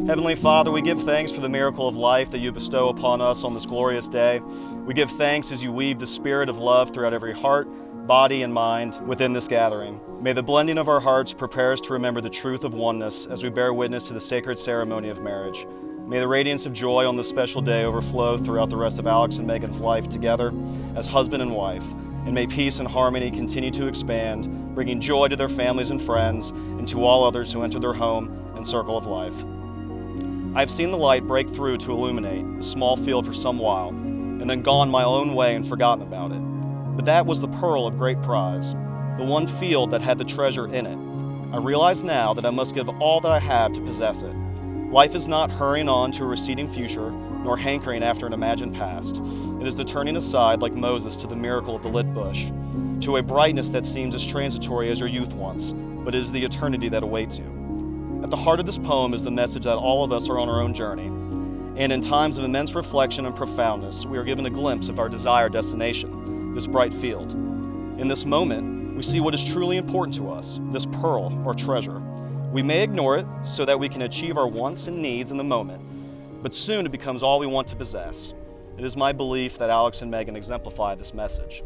Heavenly Father, we give thanks for the miracle of life that you bestow upon us on this glorious day. We give thanks as you weave the spirit of love throughout every heart, body, and mind within this gathering. May the blending of our hearts prepare us to remember the truth of oneness as we bear witness to the sacred ceremony of marriage. May the radiance of joy on this special day overflow throughout the rest of Alex and Meaghan's life together as husband and wife. And may peace and harmony continue to expand, bringing joy to their families and friends and to all others who enter their home and circle of life. I've seen the light break through to illuminate a small field for some while, and then gone my own way and forgotten about it. But that was the pearl of great prize, the one field that had the treasure in it. I realize now that I must give all that I have to possess it. Life is not hurrying on to a receding future, nor hankering after an imagined past. It is the turning aside, like Moses, to the miracle of the lit bush, to a brightness that seems as transitory as your youth once, but it is the eternity that awaits you. At the heart of this poem is the message that all of us are on our own journey, and in times of immense reflection and profoundness, we are given a glimpse of our desired destination, this bright field. In this moment, we see what is truly important to us, this pearl or treasure. We may ignore it so that we can achieve our wants and needs in the moment, but soon it becomes all we want to possess. It is my belief that Alex and Meaghan exemplify this message.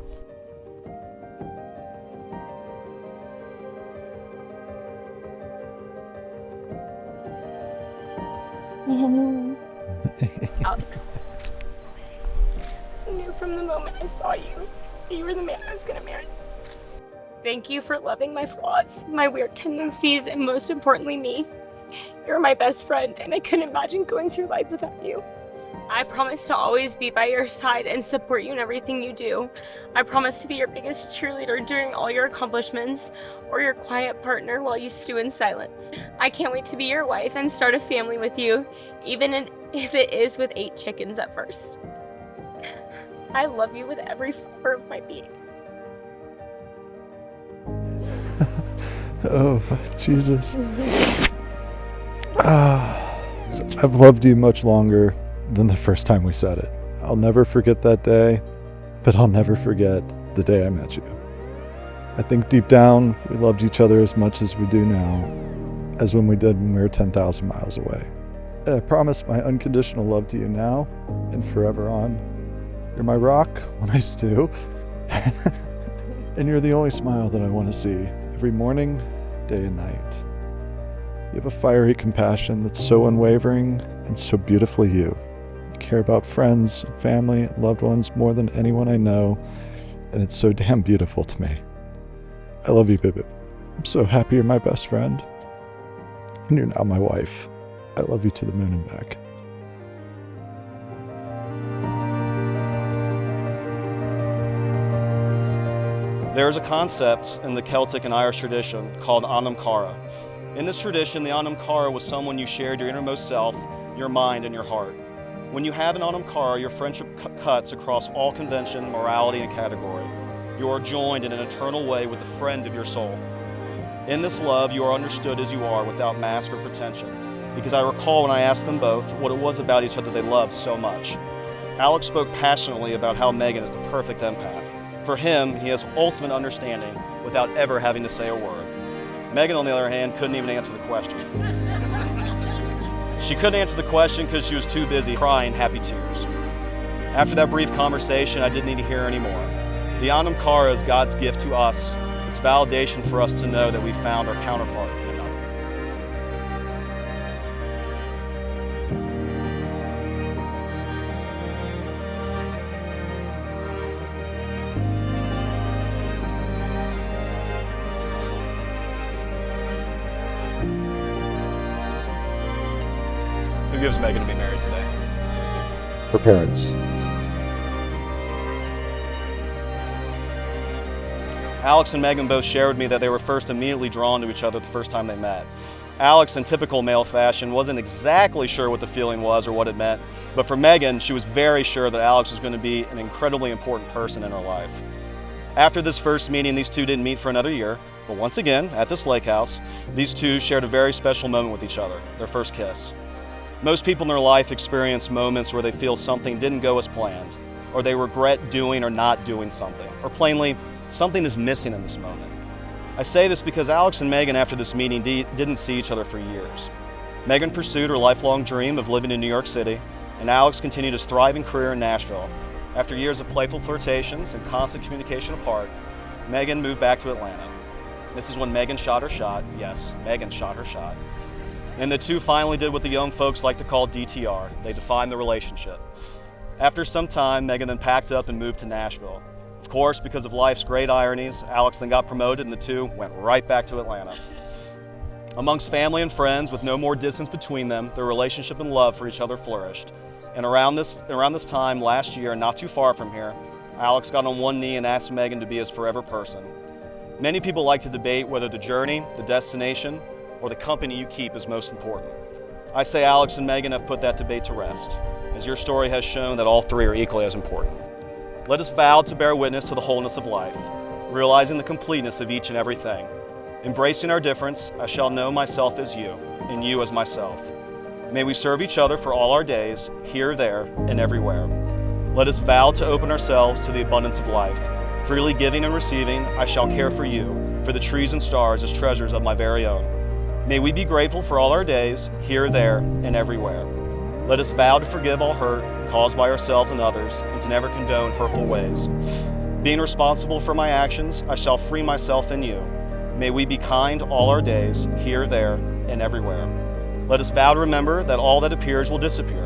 Alex, I knew from the moment I saw you that you were the man I was going to marry. Thank you for loving my flaws, my weird tendencies, and most importantly, me. You're my best friend, and I couldn't imagine going through life without you. I promise to always be by your side and support you in everything you do. I promise to be your biggest cheerleader during all your accomplishments, or your quiet partner while you stew in silence. I can't wait to be your wife and start a family with you, even if it is with 8 chickens at first. I love you with every fiber of my being. Oh, Jesus. So I've loved you much longer than the first time we said it. I'll never forget that day, but I'll never forget the day I met you. I think deep down, we loved each other as much as we do now, as when we did when we were 10,000 miles away. And I promise my unconditional love to you now and forever on. You're my rock when I stew, and you're the only smile that I want to see every morning, day and night. You have a fiery compassion that's so unwavering and so beautifully you. You care about friends, family, loved ones more than anyone I know, and it's so damn beautiful to me. I love you, Bibip. I'm so happy you're my best friend, and you're now my wife. I love you to the moon and back. There is a concept in the Celtic and Irish tradition called Anam Cara. In this tradition, the Anam Cara was someone you shared your innermost self, your mind, and your heart. When you have an Anam Cara, your friendship cuts across all convention, morality, and category. You are joined in an eternal way with the friend of your soul. In this love, you are understood as you are without mask or pretension, because I recall when I asked them both what it was about each other they loved so much. Alex spoke passionately about how Meaghan is the perfect empath. For him, he has ultimate understanding without ever having to say a word. Meaghan, on the other hand, couldn't even answer the question. She couldn't answer the question because she was too busy crying happy tears. After that brief conversation, I didn't need to hear anymore. The Anam Cara is God's gift to us. It's validation for us to know that we found our counterpart in another. Who gives Meaghan to be married today? Her parents. Alex and Meaghan both shared with me that they were first immediately drawn to each other the first time they met. Alex, in typical male fashion, wasn't exactly sure what the feeling was or what it meant, but for Meaghan, she was very sure that Alex was going to be an incredibly important person in her life. After this first meeting, these two didn't meet for another year, But once again, at this lake house, these two shared a very special moment with each other, their first kiss. Most people in their life experience moments where they feel something didn't go as planned, or they regret doing or not doing something, or plainly, something is missing in this moment. I say this because Alex and Meaghan after this meeting didn't see each other for years. Meaghan pursued her lifelong dream of living in New York City, and Alex continued his thriving career in Nashville. After years of playful flirtations and constant communication apart, Meaghan moved back to Atlanta. This is when Meaghan shot her shot. Yes, Meaghan shot her shot. And the two finally did what the young folks like to call DTR. They defined the relationship. After some time, Meaghan then packed up and moved to Nashville. Of course, because of life's great ironies, Alex then got promoted and the two went right back to Atlanta. Amongst family and friends, with no more distance between them, their relationship and love for each other flourished. And around this time last year, not too far from here, Alex got on one knee and asked Meaghan to be his forever person. Many people like to debate whether the journey, the destination, or the company you keep is most important. I say Alex and Meaghan have put that debate to rest, as your story has shown that all three are equally as important. Let us vow to bear witness to the wholeness of life, realizing the completeness of each and everything. Embracing our difference, I shall know myself as you, and you as myself. May we serve each other for all our days, here, there, and everywhere. Let us vow to open ourselves to the abundance of life. Freely giving and receiving, I shall care for you, for the trees and stars as treasures of my very own. May we be grateful for all our days, here, there, and everywhere. Let us vow to forgive all hurt caused by ourselves and others, and to never condone hurtful ways. Being responsible for my actions, I shall free myself in you. May we be kind all our days, here, there, and everywhere. Let us vow to remember that all that appears will disappear.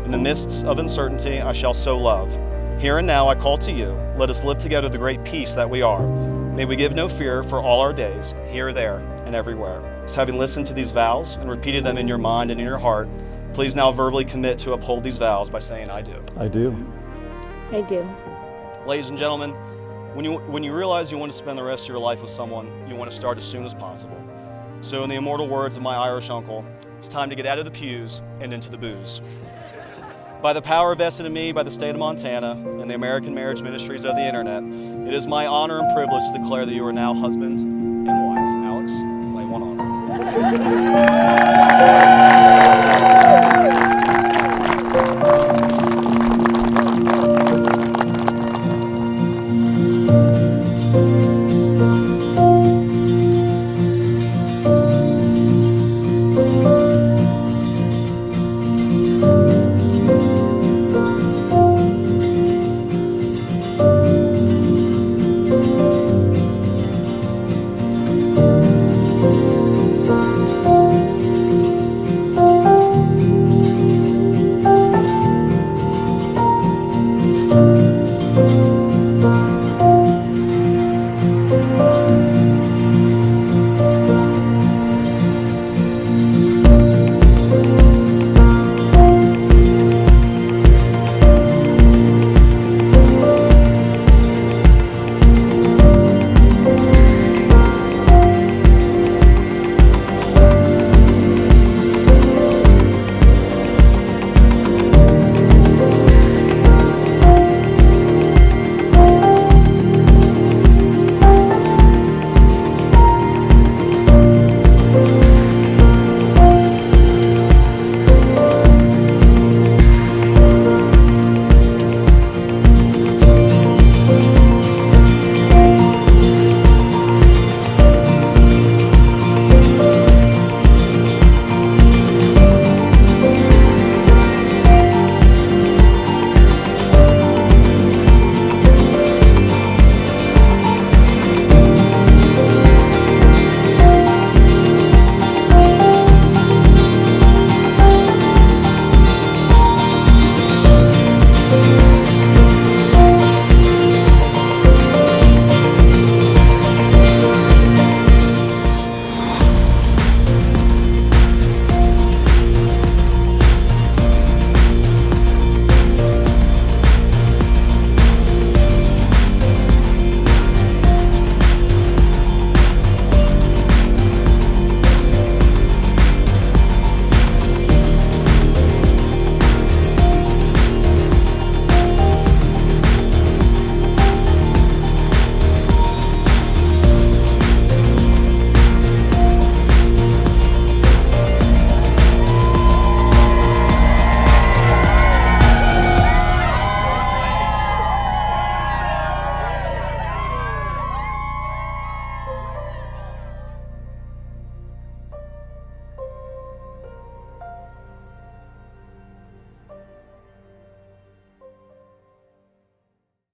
In the midst of uncertainty, I shall so love. Here and now I call to you, let us live together the great peace that we are. May we give no fear for all our days, here, there, and everywhere. So having listened to these vows and repeated them in your mind and in your heart, please now verbally commit to uphold these vows by saying, I do. I do. I do. Ladies and gentlemen, when you realize you want to spend the rest of your life with someone, you want to start as soon as possible. So in the immortal words of my Irish uncle, it's time to get out of the pews and into the booze. By the power vested in me by the state of Montana and the American Marriage Ministries of the Internet, it is my honor and privilege to declare that you are now husband and wife. Alex, lay one on.